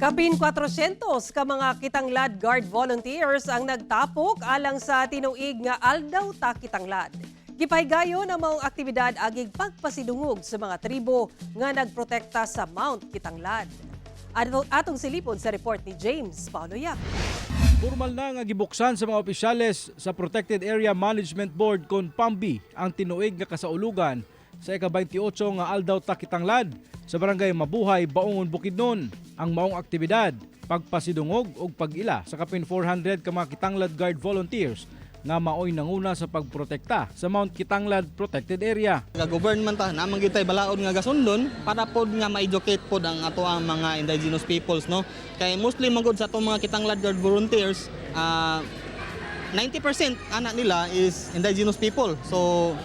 Kapin 400 ka mga Kitanglad Guard volunteers ang nagtapok alang sa tinuig nga Aldaw ta Kitanglad. Gipaygayon ang mga aktibidad agig pagpasidungog sa mga tribo nga nagprotekta sa Mount Kitanglad. Atong silipon sa report ni James Paulo Yap. Formal na nga gibuksan sa mga opisyales sa Protected Area Management Board kon PAMBI ang tinuig nga kasaulugan sa ika-28 nga Aldaw ta Kitanglad sa barangay Mabuhay, Baungon, Bukidnon. Ang maong aktibidad, pagpasidungog o pag-ila sa kapin 400 ka mga Kitanglad Guard volunteers nga maoy nanguna sa pagprotekta sa Mount Kitanglad Protected Area. Government namang gyud tay balaod nga gasundon para pod nga ma-educate pod ang ato ang mga indigenous peoples, no. Kay mostly magud sa atong mga Kitanglad Guard volunteers, 90% anak nila is indigenous people. So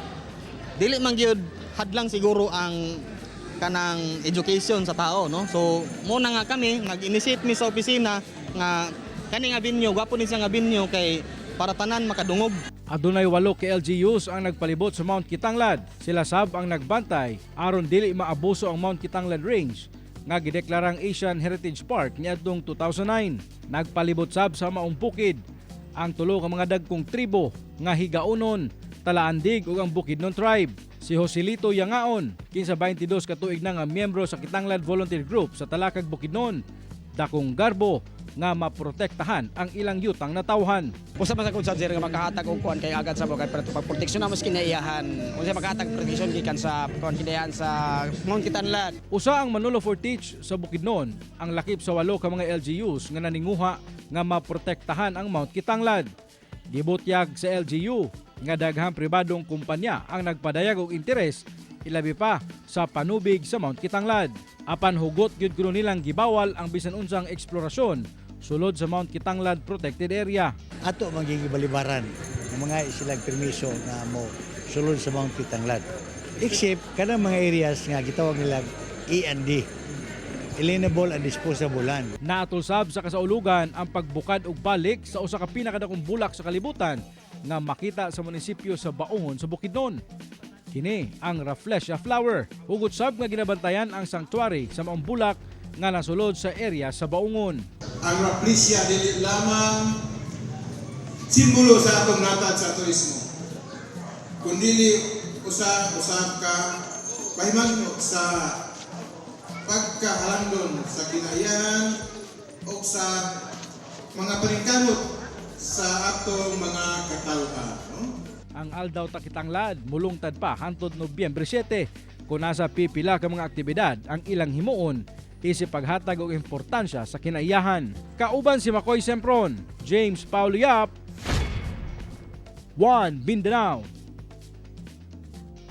dili man gyud hadlang siguro ang kanang education sa tao, no. So muna nga kami nag-initiate mi sa opisina nga kani nga binyo, gwapo ni siya nga binyo kay para tanan makadungog. Adunay 8 ka LGUs ang nagpalibot sa Mount Kitanglad. Sila sab ang nagbantay aron dili maabuso ang Mount Kitanglad Range nga gideklarang Asian Heritage Park niadtong 2009. Nagpalibot sab sa maong bukid ang tulo ka mga dagkong tribo nga Higaonon, Talaandig ug ang Bukidnon tribe. Si Joselito Yangaon, 22 ka tuig na nga miyembro sa Kitanglad Volunteer Group sa Talakag, Bukidnon, dakong garbo nga maprotektahan ang ilang yutang natawhan. Usa man sa konsadyer nga makahatag og kuan kay agad sa mga pagproteksyon na mas kinaiyahan. Unsa makahatag proteksyon gikan sa kuan kinaiyahan sa Mount Kitanglad. Usa ang Manolo Fortich sa Bukidnon, ang lakip sa 8 ka mga LGUs nga naninguha nga maprotektahan ang Mount Kitanglad. Gibutyag sa LGU nga daghang pribadong kumpanya ang nagpadayag og interes ilabi pa sa panubig sa Mount Kitanglad. Apan hugot gyud kuno nilang gibawal ang bisan unsang eksplorasyon sulod sa Mount Kitanglad Protected Area. Ato magigibalibaran ng mga isilang permiso na mo sulod sa Mount Kitanglad. Except kanang mga areas nga gitawag nilang E&D, alienable and disposable land. Naatulsab sa kasaulugan ang pagbukad og balik sa usa ka pinakadakong bulak sa kalibutan nga makita sa munisipyo sa Baungon sa Bukidnon. Kini ang Rafflesia Flower. Hugot sab nga ginabantayan ang sanctuary sa maong bulak nga nasulod sa area sa Baungon. Ang Rafflesia dili lamang simbolo sa atong natad sa turismo, kundi usab ka pahimangno sa pagkahalandon sa kinaiyahan o sa mga paningkamot sa atong mga katawhan, no? Ang Aldaw ta Kitanglad mulungtad pa hangtod Nobyembre 7 kung nasa pipila ka mga aktibidad ang ilang himuon isip paghatag og importansya sa kinaiyahan. Kauban si Makoy Sempron, James Paulo Yap, One Mindanao.